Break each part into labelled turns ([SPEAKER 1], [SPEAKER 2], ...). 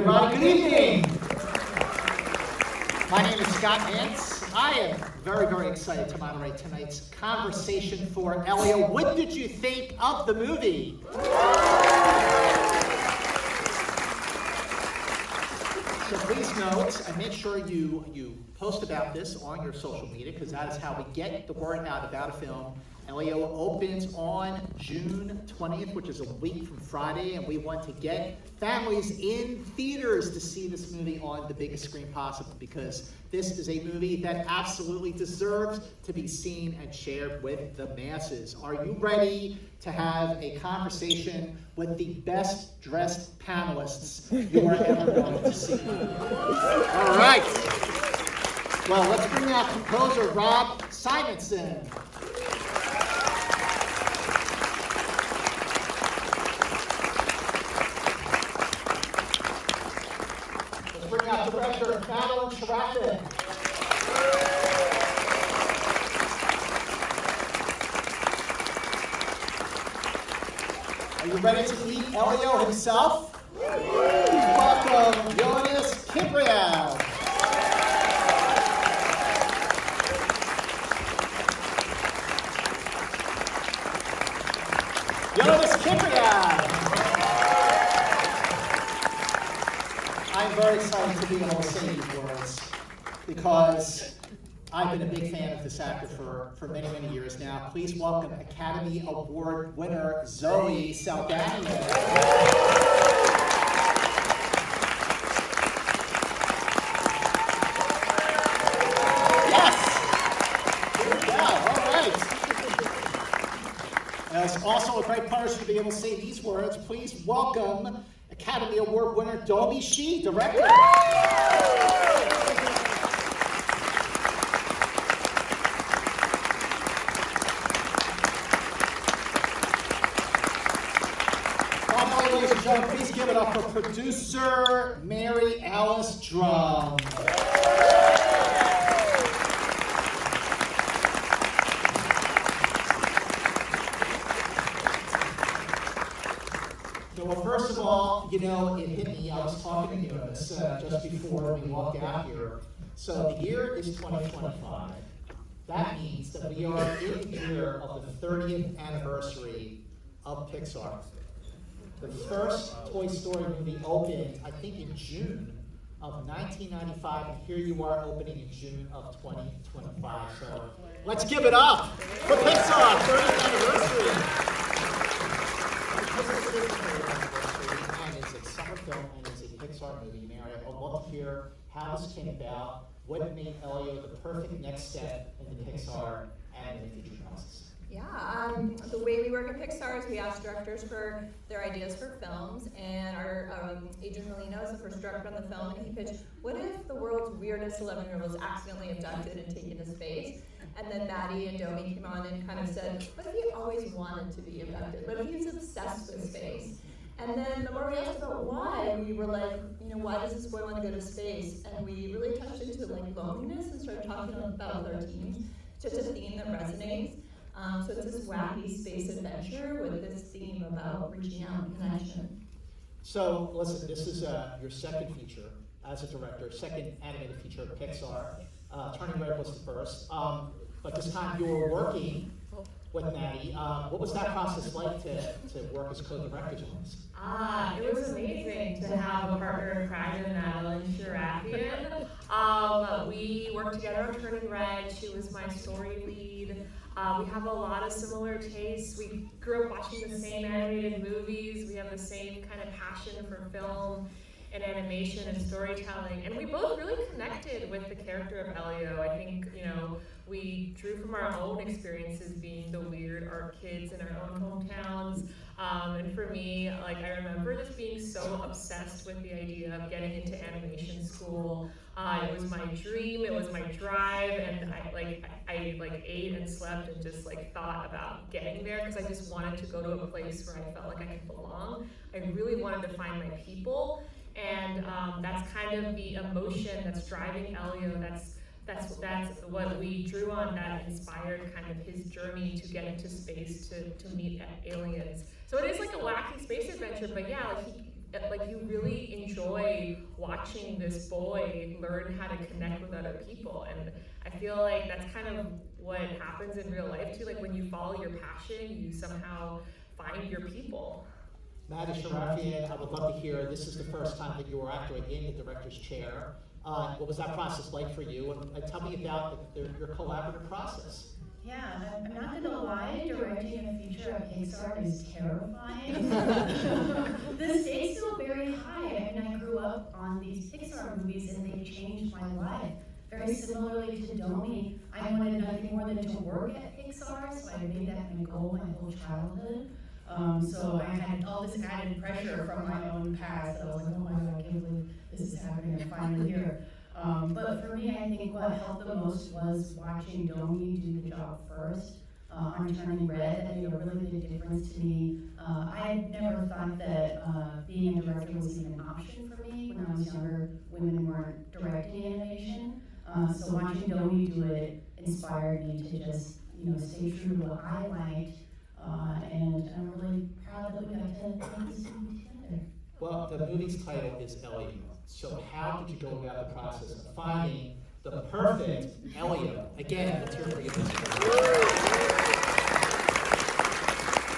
[SPEAKER 1] Everybody, good evening. My name is Scott Nance. I am very, very excited to moderate tonight's conversation for ELIO. What did you think of the movie? So please note and make sure you post about this on your social media, because that is how we get the word out about a film. ELIO opens on June 20th, which is a week from Friday, and we want to get families in theaters to see this movie on the biggest screen possible, because this is a movie that absolutely deserves to be seen and shared with the masses. Are you ready to have a conversation with the best dressed panelists you are ever going to see? All right. Well, let's bring out composer Rob Simonsen. Bring out director Madeline Sharafian. Are you ready to meet ELIO himself? Welcome, Yonas Kibreab. Yonas Kibreab. I'm very excited to be able to say these words, because I've been a big fan of this actor for many, many years now. Please welcome Academy Award winner Zoe Saldaña. Yes! Here we go, all right. And it's also a great pleasure to be able to say these words. Please welcome Academy Award winner Domee Shi, director. Finally, ladies and gentlemen, please give it up for producer Mary Alice Drumm. Well, first of all, you know, it hit me. I was talking to Yonas just before we walked out here. So the year is 2025. That means that we are in the year of the 30th anniversary of Pixar. The first Toy Story movie opened, I think, in June of 1995, and here you are opening in June of 2025. So let's give it up for Pixar 30th anniversary. And it's a summer film and it's a Pixar movie. Mary, I'd love to hear how this came about, what made ELIO the perfect next step in the Pixar animated feature process.
[SPEAKER 2] Yeah, the way we work at Pixar is we ask directors for their ideas for films, and our Adrian Molino is the first director on the film, and he pitched, what if the world's weirdest 11-year-old was accidentally abducted and taken to space? And then Maddie and Domee came on and kind of said, what if he always wanted to be abducted? What if he was obsessed with space? And then the more we asked about why, we were like, you know, why does this boy want to go to space? And we really touched into like loneliness and started talking about with our teams. It's just a theme that resonates. So it's this wacky space adventure with this theme about reaching out and connection.
[SPEAKER 1] So listen, this is your second feature as a director, second animated feature at Pixar. Turning Red was the first, but this time you were working with Maddie. What was that process like to work as co-directors on this?
[SPEAKER 3] It was amazing to have a partner in crime in Madeline Sharafian. We worked together on Turning Red. She was my story lead. We have a lot of similar tastes. We grew up watching the same animated movies. We have the same kind of passion for film and animation and storytelling. And we both really connected with the character of ELIO. I think, you know, we drew from our own experiences being the weird art kids in our own hometowns. And for me, like, I remember just being so obsessed with the idea of getting into animation school. It was my dream, it was my drive, and I ate and slept and just like thought about getting there, because I just wanted to go to a place where I felt like I could belong. I really wanted to find my people, and that's kind of the emotion that's driving ELIO. That's what we drew on, that inspired kind of his journey to get into space to meet aliens. So it is like a wacky space adventure, but yeah, like like you really enjoy watching this boy learn how to connect with other people, and I feel like that's kind of what happens in real life too. Like when you follow your passion, you somehow find your people.
[SPEAKER 1] Madeline Sharafian, I would love to hear, this is the first time that you were actually in the director's chair. What was that process like for you? And tell me about your collaborative process.
[SPEAKER 4] Yeah, I'm not gonna lie, directing a feature at Pixar is terrifying. The stakes feel very high. I mean, I grew up on these Pixar movies and they changed my life. Very similarly to Domee, I wanted nothing more than to work at Pixar, so I made that my goal my whole childhood. So I had all this added pressure from my own past. I was like, oh my God, I can't believe this is happening, I'm finally here. But for me, I think what helped the most was watching Domee do the job first. On Turning Red, that made a really big difference to me. I had never thought that being a director was even an option for me. When I was younger, women weren't directing animation. So watching Domee do it inspired me to just, stay true to what I liked. And I'm really proud that we got to make this movie together.
[SPEAKER 1] Well, the movie's title is ELIO. So how did you go about the process of finding the perfect ELIO? Again, let's hear for you.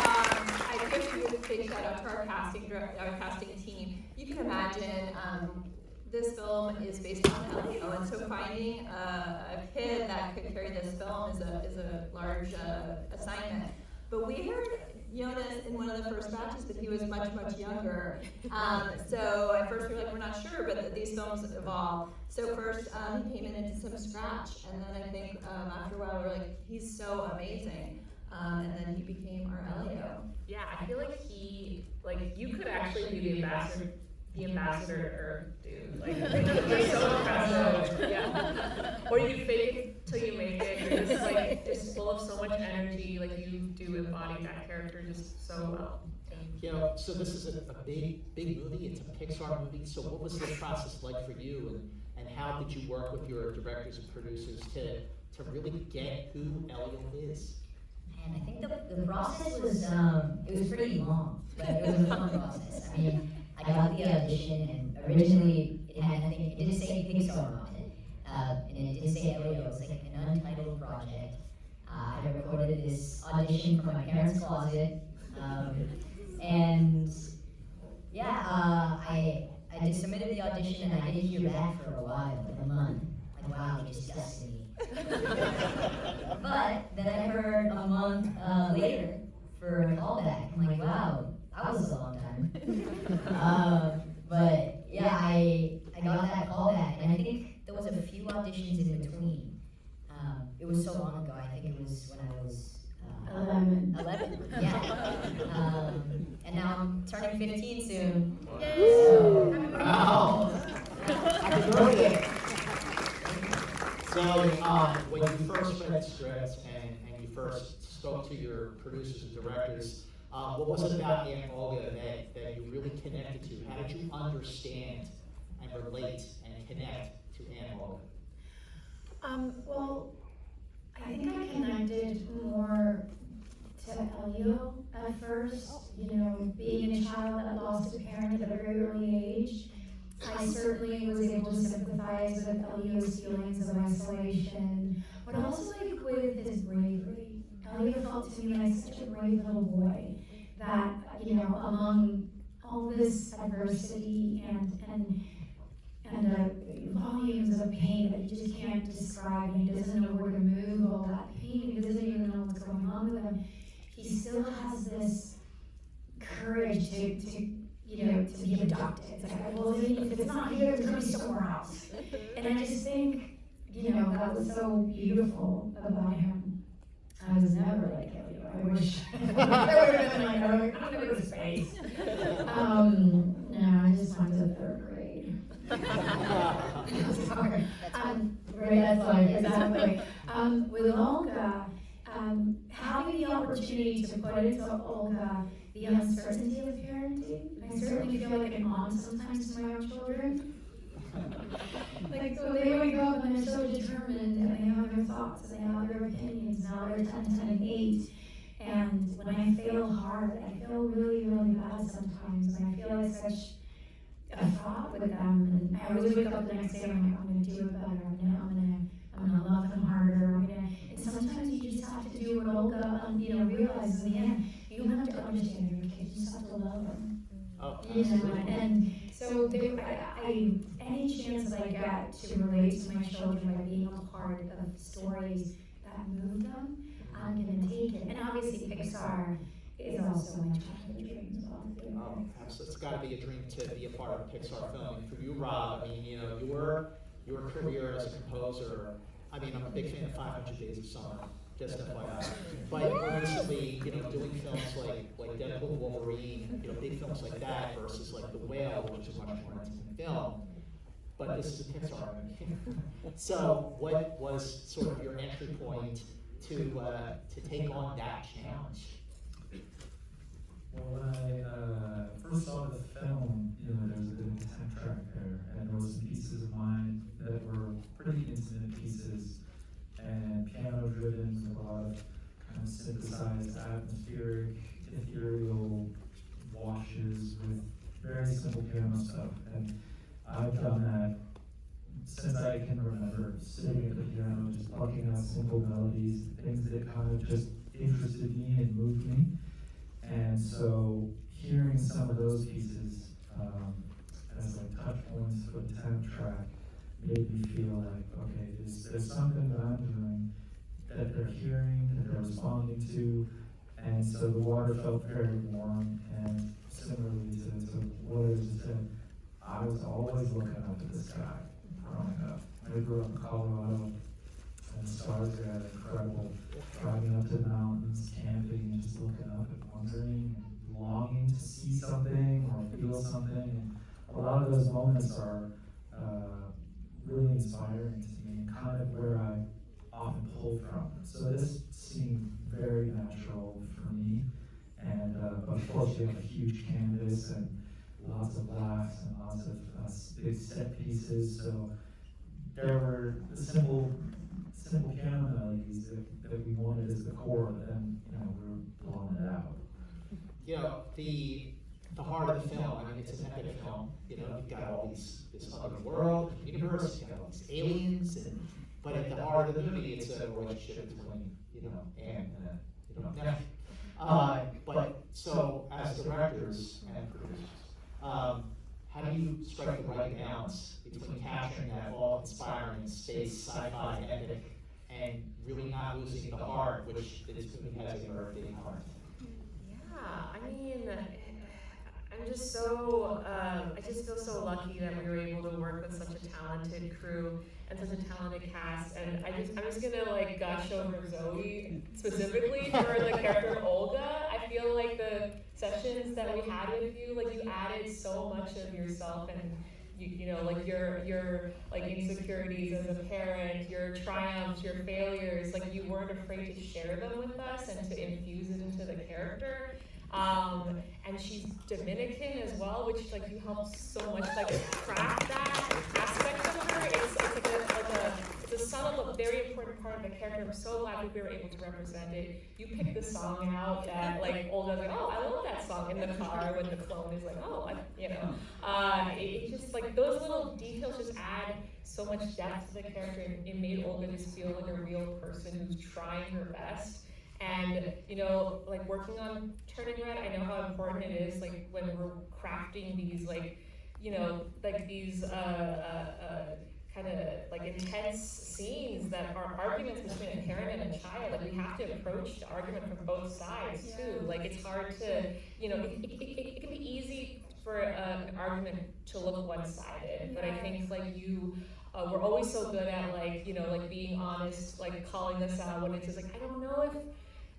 [SPEAKER 2] I wish to give a big shout out to our casting team. You can imagine this film is based on ELIO, and so finding a kid that could carry this film is a large assignment. But we heard Yonas in one of the first batches that he was much, much younger. So at first we were like, we're not sure, but these films evolve. So first he came in and did some scratch, and then I think after a while we were like, he's so amazing. And then he became our ELIO.
[SPEAKER 3] Yeah, I feel like you could actually be the ambassador to Earth, dude. Like, you're so impressive. Yeah. Or you fake it till you make it. You're just like, just full of so much energy. Like you do embody that character just so well.
[SPEAKER 1] So this is a big movie. It's a Pixar movie. So what was the process like for you, and how did you work with your directors and producers to really get who ELIO is?
[SPEAKER 5] And I think the process was it was pretty long, but it was a fun process. I mean, I got the audition, and originally it didn't say Pixar on it, and it didn't say ELIO. It was like an untitled project. I recorded this audition from my parents' closet, and yeah, I just submitted the audition, and I didn't hear back for a while, like a month. Like, wow, they disgusted me. But then I heard a month later for a callback. I'm like, wow, that was a long time. But yeah, I got that callback, and I think there was a few auditions in between. It was so long ago. I think it was when I was 11. Yeah. And now I'm turning 15 soon. So,
[SPEAKER 1] Wow! Happy birthday! So when you first read the script and you first spoke to your producers and directors, what was it about Aunt Olga that you really connected to? How did you understand and relate and connect to Aunt Olga?
[SPEAKER 4] Well, I think I connected more to ELIO at first. Being a child that lost a parent at a very early age, I certainly was able to sympathize with ELIO's feelings of isolation, but also with his bravery. ELIO felt to me like such a brave little boy that, among all this adversity and volumes of pain that he just can't describe, and he doesn't know where to move all that pain, he doesn't even know what's going on with him, he still has this courage to be adopted. It's like, well, if it's not here, it's going to be somewhere else. And I just think, that was so beautiful about him. I was never like ELIO. I wish I would have been like, I'm going to go to space. No, I just went to the 3rd grade. Sorry. Right, that's fine, exactly. With Olga, having the opportunity to put into Olga the uncertainty of parenting, I certainly feel like an aunt sometimes to my own children. Like, so they wake up and they're so determined, and they have their thoughts, and they have their opinions. Now they're 10, 10, and 8. And when I fail hard, I feel really, really bad sometimes. And I feel like such a thought with them, and I always wake up the next day and I'm like, I'm gonna do it better. I'm gonna love them harder. And sometimes you just have to do what Olga, realizes in the end. You don't have to understand your kids, you just have to love them.
[SPEAKER 1] Oh,
[SPEAKER 4] And so any chance that I get to relate to my children by being a part of stories that move them, I'm gonna take it. And obviously Pixar is also my childhood dream as well.
[SPEAKER 1] Oh, absolutely. It's got to be a dream to be a part of a Pixar film. And for you, Rob, I mean, your career as a composer, I mean, I'm a big fan of 500 Days of Summer, just FYI. But more recently, doing films like Deadpool, Wolverine, big films like that versus like The Whale, which is a much more intimate film. But this is a Pixar movie. So what was sort of your entry point to take on that challenge?
[SPEAKER 6] Well, when I first saw the film, there was a good intent track there, and there were some pieces of mine that were pretty intimate pieces, and piano-driven with a lot of kind of synthesized, atmospheric, ethereal washes with very simple piano stuff. And I've done that since I can remember, sitting at the piano, just plucking out simple melodies, things that kind of just interested me and moved me. And so hearing some of those pieces as like touch points for the 10th track made me feel like, okay, there's something that I'm doing that they're hearing, that they're responding to. And so the water felt very warm. And similarly to what I just said, I was always looking up at the sky growing up. I grew up in Colorado, and the stars there are incredible. Driving up to the mountains, camping, and just looking up and wondering, and longing to see something or feel something. And a lot of those moments are really inspiring to me and kind of where I often pull from. So this seemed very natural for me. And of course, you have a huge canvas and lots of laughs and lots of big set pieces. So there were the simple piano melodies that we wanted as the core, but then we're blowing it out.
[SPEAKER 1] The heart of the film, I mean, it's an epic film. You've got all this other world, universe, you've got all these aliens, but at the heart of the movie, it's a relationship between, and Nephi. But so as directors and producers, how do you strike the right balance between capturing that awe-inspiring space, sci-fi, epic, and really not losing the heart, which this movie has a very big heart?
[SPEAKER 3] Yeah, I mean, I'm just so, I just feel so lucky that we were able to work with such a talented crew and such a talented cast. And I'm just gonna like gush over Zoe specifically for the character of Olga. I feel like the sessions that we had with you, like you added so much of yourself and like your like insecurities as a parent, your triumphs, your failures, like you weren't afraid to share them with us and to infuse it into the character. And she's Dominican as well, which like you helped so much like craft that aspect of her. It's a subtle but very important part of the character. I'm so glad we were able to represent it. You picked the song out that like Olga's like, oh, I love that song in the car when the clone is like, oh, it just like those little details just add so much depth to the character. It made Olga just feel like a real person who's trying her best. And, like working on Turning Red, I know how important it is, like when we're crafting these, like, like these kind of like intense scenes that are arguments between a parent and a child. Like we have to approach the argument from both sides too. Like it's hard to, it can be easy for an argument to look one-sided, but I think like you we're always so good at like, like being honest, like calling us out when it's just like, I don't know if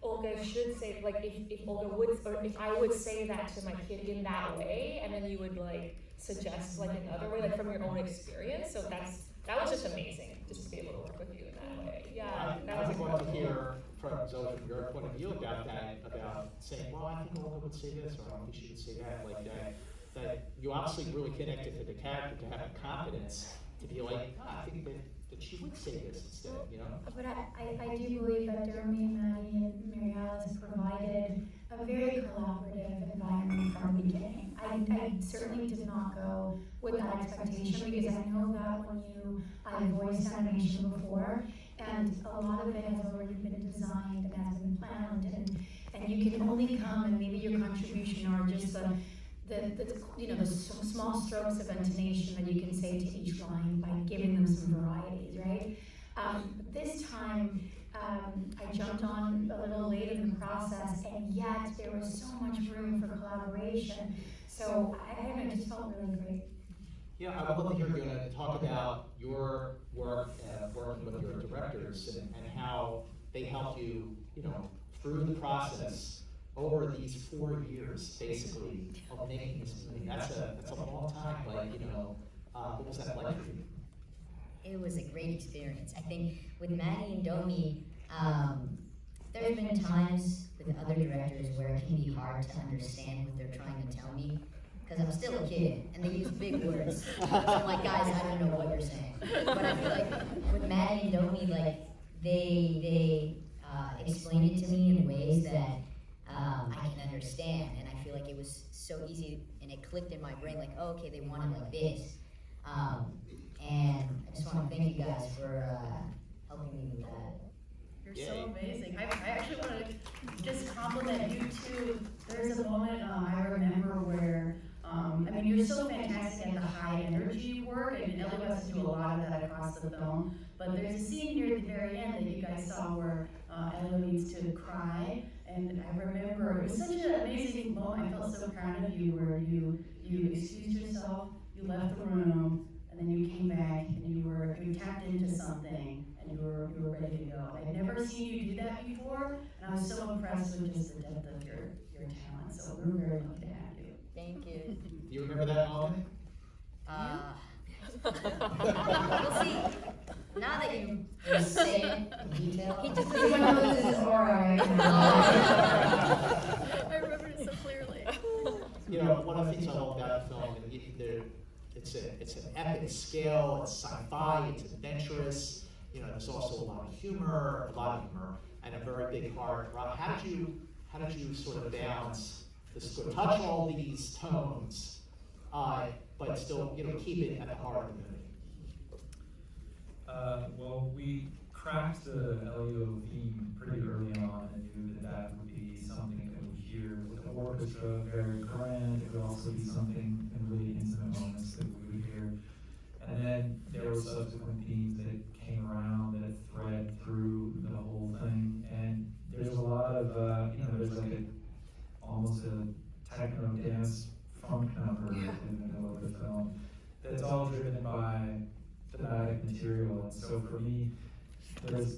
[SPEAKER 3] Olga should say, like if Olga would, or if I would say that to my kid in that way, and then you would like suggest like another way, like from your own experience. So that was just amazing, just to be able to work with you in that way. Yeah,
[SPEAKER 1] I would want to hear from Zoe, from your point of view about that, about saying, well, I think Olga would say this, or I don't think she would say that, like that you obviously really connected to the character to have the confidence to be like, I think that she would say this instead,
[SPEAKER 4] But I do believe that Domee and Maddie and Mary Alice provided a a very collaborative environment from the beginning. I certainly did not go with that expectation because I know that when I've voiced animation before, and a lot of it has already been designed and has been planned, and you can only come and maybe your contribution are just the small strokes of intonation that you can say to each line by giving them some varieties, right? This time, I jumped on a little late in the process, and yet there was so much room for collaboration. So I just felt really great.
[SPEAKER 1] Yeah, I would love to hear you talk about your work working with your directors and how they helped you, through the process over these 4 years, basically, of making this movie. That's a long time, but what was that like for you?
[SPEAKER 5] It was a great experience. I think with Maddie and Domee, there's been times with other directors where it can be hard to understand what they're trying to tell me, because I'm still a kid, and they use big words. So I'm like, guys, I don't know what you're saying. But I feel like with Maddie and Domee, like, they explained it to me in ways that I can understand, and I feel like it was so easy, and it clicked in my brain, like, oh, okay, they want it like this. And I just want to thank you guys for helping me with that.
[SPEAKER 4] You're so amazing. I actually want to just compliment you too. There's a moment I remember where, you're so fantastic at the high energy work, and ELIO has to do a lot of that across the film. But there's a scene near the very end that you guys saw where ELIO needs to cry. And I remember it was such an amazing moment. I felt so proud of you where you excused yourself, you left the room, and then you came back and you tapped into something and you were ready to go. I'd never seen you do that before, and I was so impressed with just the depth of your talent. So we're very lucky to have you.
[SPEAKER 5] Thank you.
[SPEAKER 1] Do you remember that moment?
[SPEAKER 5] We'll see. Now that you say it in detail, he just
[SPEAKER 4] knows his aura right
[SPEAKER 2] I remember it so clearly.
[SPEAKER 1] One of the things I love about the film, it's an epic scale, it's sci-fi, it's adventurous. There's also a lot of humor, and a very big heart. Rob, how did you sort of balance this, touch all these tones, but still, keep it at the heart of the movie?
[SPEAKER 6] Well, we cracked the ELIO theme pretty early on and knew that would be something that we hear with the orchestra, very grand. It would also be something in really intimate moments that we would hear. And then there were subsequent themes that came around that thread through the whole thing. And there's a lot of, there's like almost a techno dance funk number in the middle of the film that's all driven by thematic material. And so for me, there's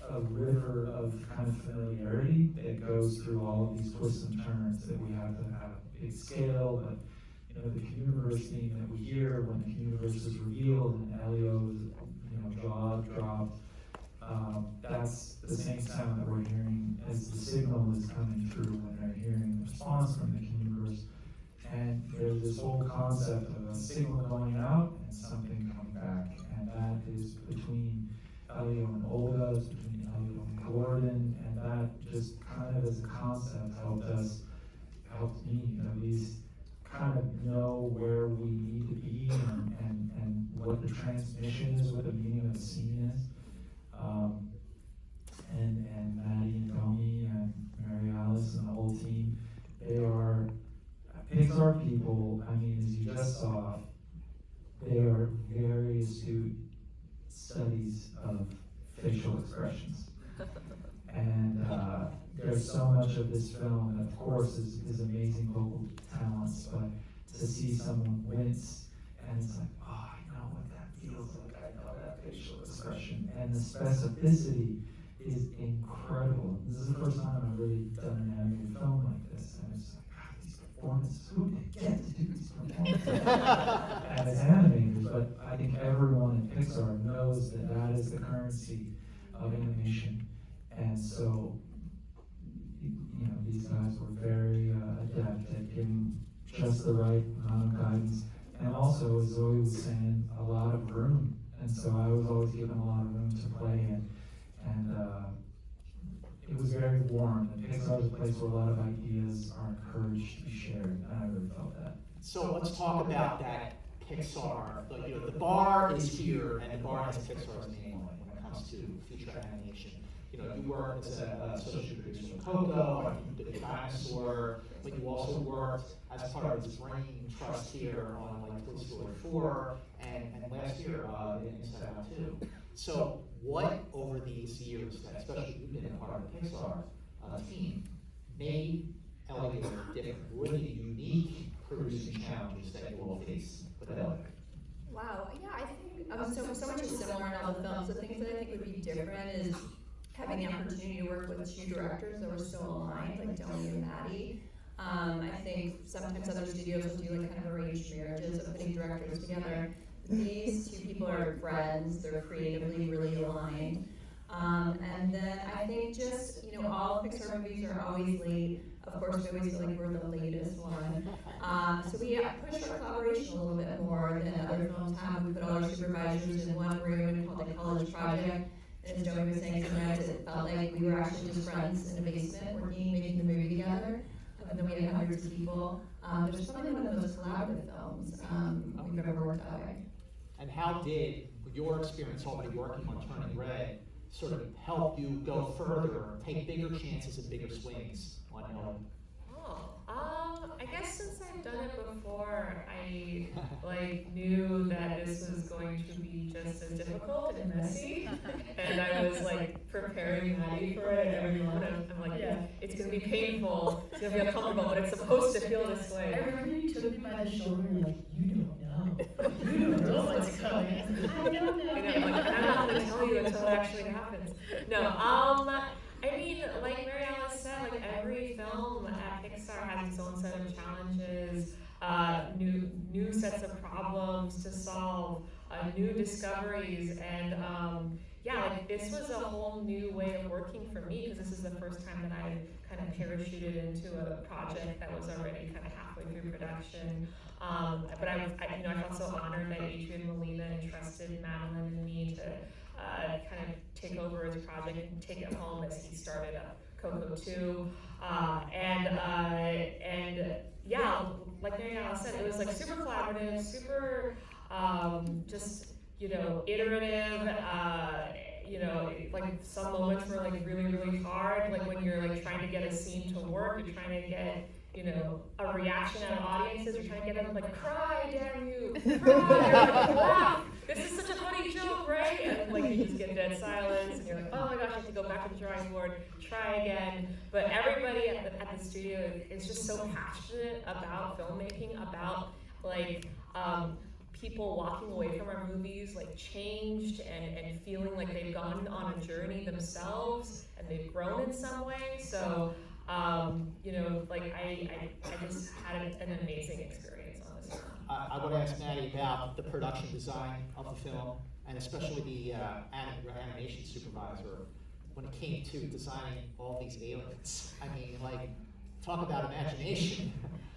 [SPEAKER 6] a river of kind of familiarity that goes through all of these twists and turns that we have to have a big scale, but the universe theme that we hear when the universe is revealed and ELIO's jaw dropped, that's the same sound that we're hearing as the signal is coming through when they're hearing the response from the universe. And there's this whole concept of a signal going out and something coming back, and that is between ELIO and Olga, it's between ELIO and Gordon, and that just kind of as a concept helped me at least kind of know where we need to be and what the transmission is, what the meaning of the scene is. And Maddie and Domee and Mary Alice and the whole team, they are Pixar people. As you just saw, they are very astute studies of facial expressions. And there's so much of this film, and of course is amazing vocal talents, but to see someone wince, and it's like, oh, I know what that feels like, I know that facial expression, and the specificity is incredible. This is the first time I've really done an animated film like this, and it's like, God, these performances, who did get to do these performances as animators? But I think everyone in Pixar knows that that is the currency of animation, and so these guys were very adept at giving just the right amount of guidance, and also, as Zoe was saying, a lot of room. And so I was always given a lot of room to play in, and it was very warm, and Pixar is a place where a lot of ideas are encouraged to be shared, and I really felt that.
[SPEAKER 1] So let's talk about that Pixar. Like, the bar is here, and the bar has Pixar's name on it when it comes to feature animation. You worked as a associate producer of Coco, I think you did a Dinosaur, but you also worked as part of this brain trust here on like Toy Story 4, and last year in Inside Out 2. So what over these years, that especially you've been a part of the Pixar team, made ELIO different? What are the unique producing challenges that you all face with ELIO?
[SPEAKER 2] Wow, yeah, I think so much is similar in all the films. The things that I think would be different is having the opportunity to work with two directors that were so aligned, like Domee and Maddie. I think sometimes other studios will do like kind of arranged marriages of putting directors together. These two people are friends, they're creatively really aligned. And then I think just, all Pixar movies are always late. Of course, we always feel like we're the latest one. So we push our collaboration a little bit more than other films have. We put all our supervisors in one room and called it College Project. And as Joey was saying, sometimes it felt like we were actually just friends in a basement working, making the movie together. And then we had hundreds of people. There's probably one of the most collaborative films we've ever worked that way.
[SPEAKER 1] And how did your experience already working on Turning Red sort of help you go further, take bigger chances and bigger swings on ELIO?
[SPEAKER 3] I guess since I've done it before, I knew that this was going to be just as difficult and messy, and I was preparing Maddie for it and everyone. I'm like, yeah, it's gonna be painful, it's gonna be uncomfortable, but it's supposed to feel this way.
[SPEAKER 4] I remember you took me by the shoulder and like, you don't know. You don't know what's coming. I don't know.
[SPEAKER 3] And I'm not gonna tell you until it actually happens. No, I mean, like Mary Alice said, every film at Pixar has its own set of challenges, new sets of problems to solve, new discoveries, and this was a whole new way of working for me, because this is the first time that I kind of parachuted into a project that was already kind of halfway through production. But I felt so honored that Adrian Molina entrusted Madeline and me to kind of take over his project and take it home as he started up Coco 2. Like Mary Alice said, it was super collaborative, super iterative. Some moments were really, really hard, when you're trying to get a scene to work, you're trying to get a reaction out of audiences, you're trying to get them cry, damn you, cry, or laugh, this is such a funny joke, right? And you just get dead silence, and you're like, oh my gosh, I have to go back to the drawing board, try again. But everybody at the studio is just so passionate about filmmaking, about people walking away from our movies changed and feeling like they've gone on a journey themselves and they've grown in some way. So I just had an amazing experience on this film.
[SPEAKER 1] I want to ask Maddie about the production design of the film, and especially the animation supervisor when it came to designing all these aliens. I mean, talk about imagination.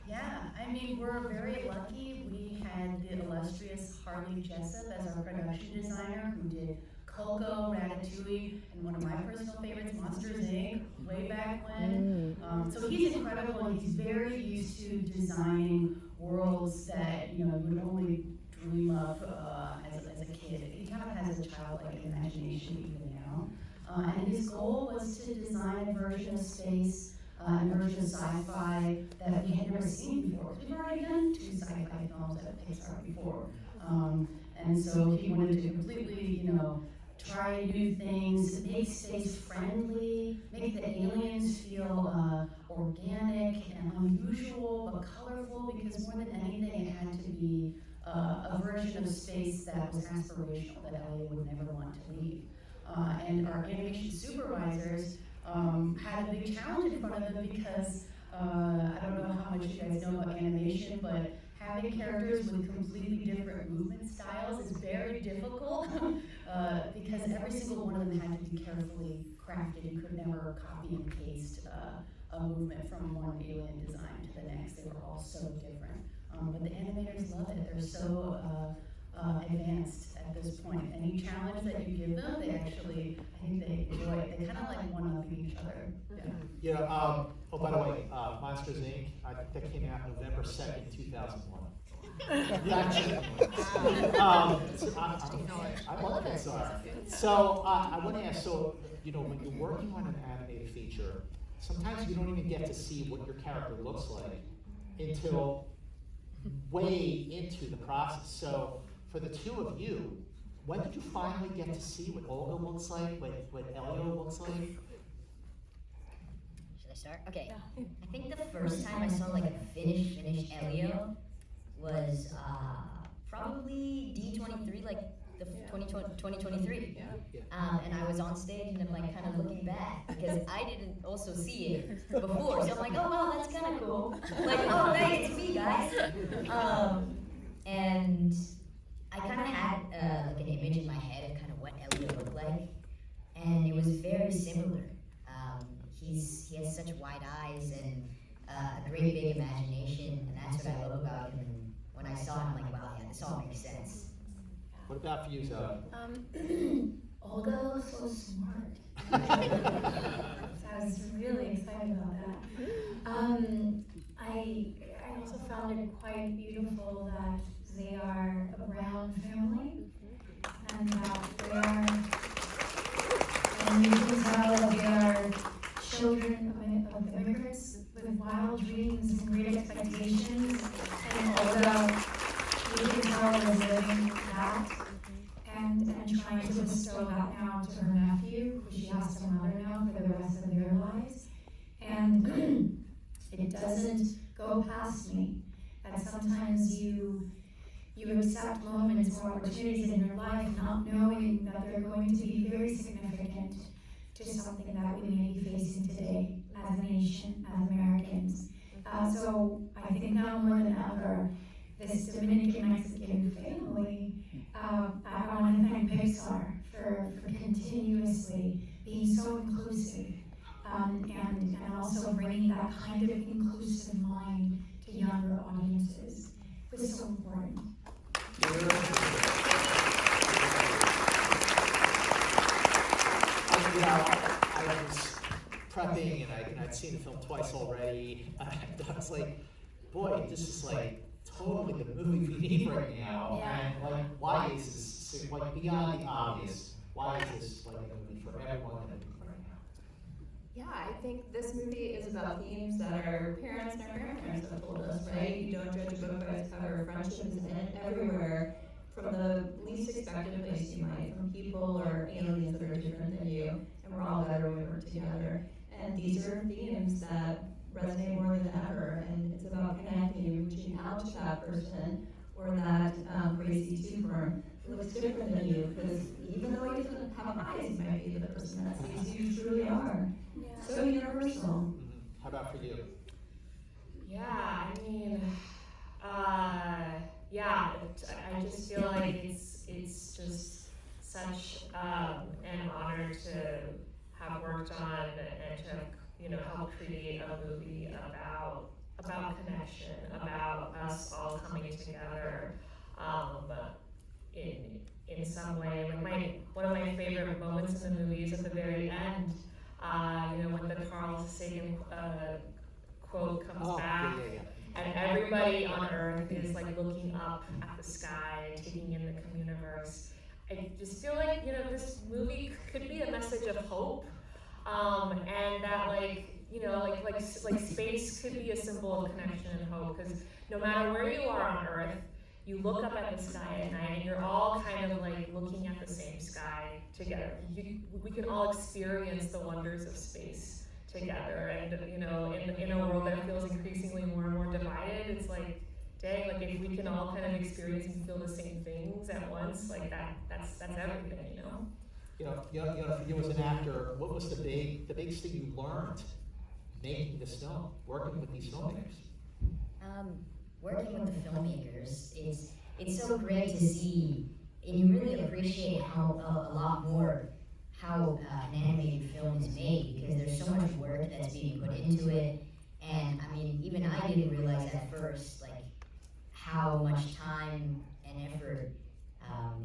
[SPEAKER 4] Yeah, I mean, we're very lucky. We had the illustrious Harley Jessup as our production designer, who did Coco, Ratatouille, and one of my personal favorites, Monsters, Inc., way back when. So he's incredible, and he's very used to designing worlds that you would only dream of as a kid. He kind of has a childlike imagination even now. And his goal was to design a version of space, a version of sci-fi that we had never seen before. We've already done 2 sci-fi films at Pixar before. And so he wanted to completely, try new things, make space friendly, make the aliens feel organic and unusual but colorful, because more than anything it had to be a version of space that was aspirational, that ELIO would never want to leave. And our animation supervisors had a big challenge in front of them, because I don't know how much you guys know about animation, but having characters with completely different movement styles is very difficult because every single one of them had to be carefully crafted. You could never copy and paste a movement from one alien design to the next. They were all so different. But the animators love it. They're so advanced at this point. Any challenge that you give them, they actually, I think they enjoy it. They kind of like one-upping each other. Yeah.
[SPEAKER 1] Yeah, oh, by the way, Monsters Inc., I think that came out November 2nd, 2001. I love Pixar. So I want to ask, so, when you're working on an animated feature, sometimes you don't even get to see what your character looks like until way into the process. So for the two of you, when did you finally get to see what Olga looks like, what ELIO looks like?
[SPEAKER 5] Should I start? Okay. I think the first time I saw like a finished ELIO was probably D23, like the 2023. And I was on stage and I'm like kind of looking back because I didn't also see it before. So I'm like, oh wow, that's kind of cool. Like, oh hey, it's me guys. And I kind of had like an image in my head of kind of what ELIO looked like, and it was very similar. He has such wide eyes and a great big imagination, and that's what I love about him. And when I saw him, I'm like, wow, yeah, this all makes sense.
[SPEAKER 1] What about for you, Zoe?
[SPEAKER 4] Olga looks so smart. So I was really excited about that. I also found it quite beautiful that they are a brown family, and that they are, and you can tell that they are children of immigrants with wild dreams and great expectations, and Olga, you can tell is living that, and trying to bestow that now to her nephew, who she has to mother now for the rest of their lives. And it doesn't go past me that sometimes you accept moments or opportunities in your life not knowing that they're going to be very significant to something that we may be facing today as a nation, as Americans. So I think now more than ever, this Dominican-Mexican family, I want to thank Pixar for continuously being so inclusive and also bringing that kind of inclusive mind to younger audiences. It was so important.
[SPEAKER 1] I was prepping and I'd seen the film twice already. And I was like, boy, this is like totally the movie we need right now. And like, why is this, like beyond the obvious, why is this like a movie for everyone right now?
[SPEAKER 2] Yeah, I think this movie is about themes that our parents and our grandparents have told us, right? You don't judge a book by its cover. Friendship is everywhere, from the least expected place you might, from people or aliens that are different than you, and we're all better when we work together. And these are themes that resonate more than ever, and it's about connecting, reaching out to that person or that crazy two-form who looks different than you, because even though he doesn't have eyes, he might be the person that sees who you truly are. So universal.
[SPEAKER 1] How about for you?
[SPEAKER 3] Yeah, I mean, yeah, I just feel like it's just such an honor to have worked on and to help create a movie about connection, about us all coming together in some way. One of my favorite moments in the movie is at the very end. When the Carl Sagan quote comes back, and everybody on Earth is like looking up at the sky and taking in the universe. I just feel like this movie could be a message of hope, and that like space could be a symbol of connection and hope. Because no matter where you are on Earth, you look up at the sky at night and you're all kind of like looking at the same sky together. We can all experience the wonders of space together, and in a world that feels increasingly more and more divided, it's like, dang, like if we can all kind of experience and feel the same things at once, like that's everything,
[SPEAKER 1] For you as an actor, what was the biggest thing you learned making this film, working with these filmmakers?
[SPEAKER 5] Working with the filmmakers it's so great to see, and you really appreciate how a lot more how an animated film is made, because there's so much work that's being put into it. And I mean, even I didn't realize at first like how much time and effort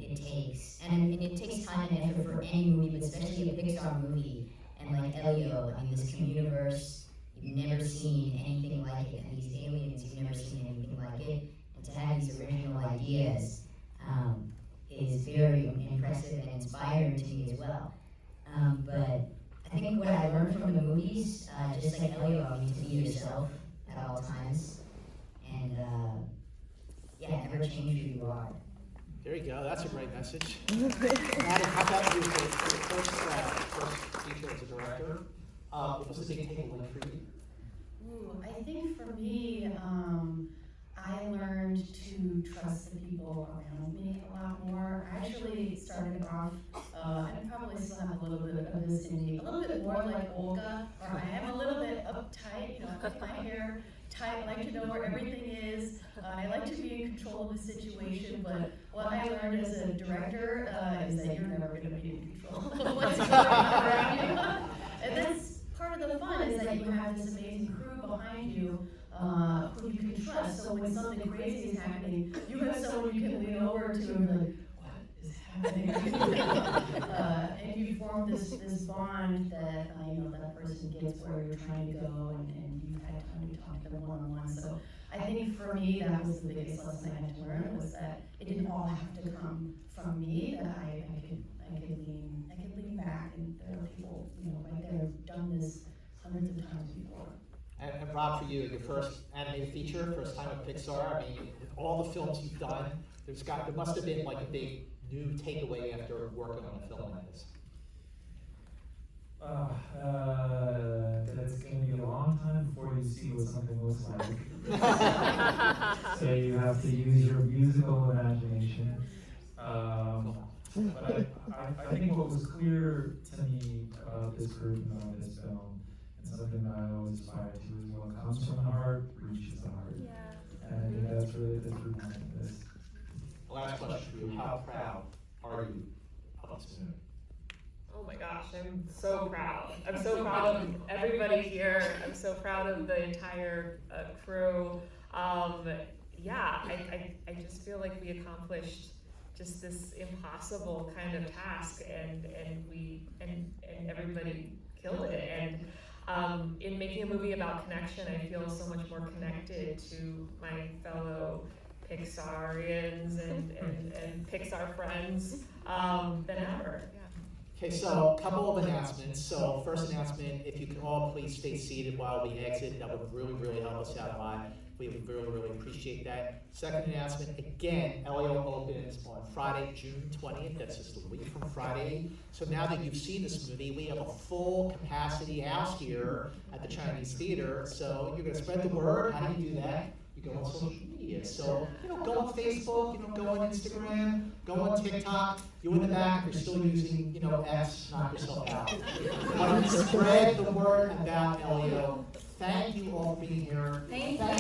[SPEAKER 5] it takes, and it takes time and effort for any movie, but especially a Pixar movie. And like ELIO, I mean, this universe, you've never seen anything like it, and these aliens, you've never seen anything like it. And to have these original ideas is very impressive and inspiring to me as well. But I think what I learned from the movies, just like ELIO, I mean, to be yourself at all times, and yeah, never change who you are.
[SPEAKER 1] There you go. That's a great message. Madeline, how about you for your first feature as a director? What was the big takeaway for you?
[SPEAKER 4] Ooh, I think for me, I learned to trust the people around me a lot more. I actually started off, and probably still have a little bit of this in me, a little bit more like Olga, or I am a little bit uptight, you know, I keep my hair tight, I like to know where everything is. I like to be in control of the situation, but what I learned as a director is that you're never going to be in control of what's going on around you. And that's part of the fun, is that you have this amazing crew behind you who you can trust. So when something crazy is happening, you have someone you can lean over to and be like, what is happening? And you form this bond that you know, that person gets where you're trying to go, and you've had time to talk to them one-on-one. So I think for me, that was the biggest lesson I had to learn, was that it didn't all have to come from me, that I could lean back, and there are people, you know, right there who've done this hundreds of times before.
[SPEAKER 1] And Rob, for you, your first animated feature, first time at Pixar, I mean, with all the films you've done, there must have been like a big new takeaway after working on a film like this.
[SPEAKER 6] That it's going to be a long time before you see what something looks like. So you have to use your musical imagination. But I think what was clear to me about this group and about this film, and something that I always aspire to, is what comes from the heart reaches the heart.
[SPEAKER 3] Yeah.
[SPEAKER 6] And I think that's really the true point of this.
[SPEAKER 1] Last question for you, how proud are you of this movie?
[SPEAKER 3] Oh my gosh, I'm so proud. I'm so proud of everybody here. I'm so proud of the entire crew. Yeah, I just feel like we accomplished just this impossible kind of task, and everybody killed it. And in making a movie about connection, I feel so much more connected to my fellow Pixarians and Pixar friends than ever. Yeah.
[SPEAKER 1] Okay, so a couple of announcements. So first announcement, if you can all please stay seated while we exit, that would really, really help us out a lot. We would really, really appreciate that. Second announcement, again, ELIO opens on Friday, June 20th. That's just a week from Friday. So now that you've seen this movie, we have a full capacity house here at the Chinese Theater. So you're going to spread the word. How do you do that? You go on social media. So, you know, go on Facebook, you know, go on Instagram, go on TikTok. You in the back, if you're still using, you know, X, knock yourself out. But spread the word about ELIO. Thank you all for being here.
[SPEAKER 2] Thank you.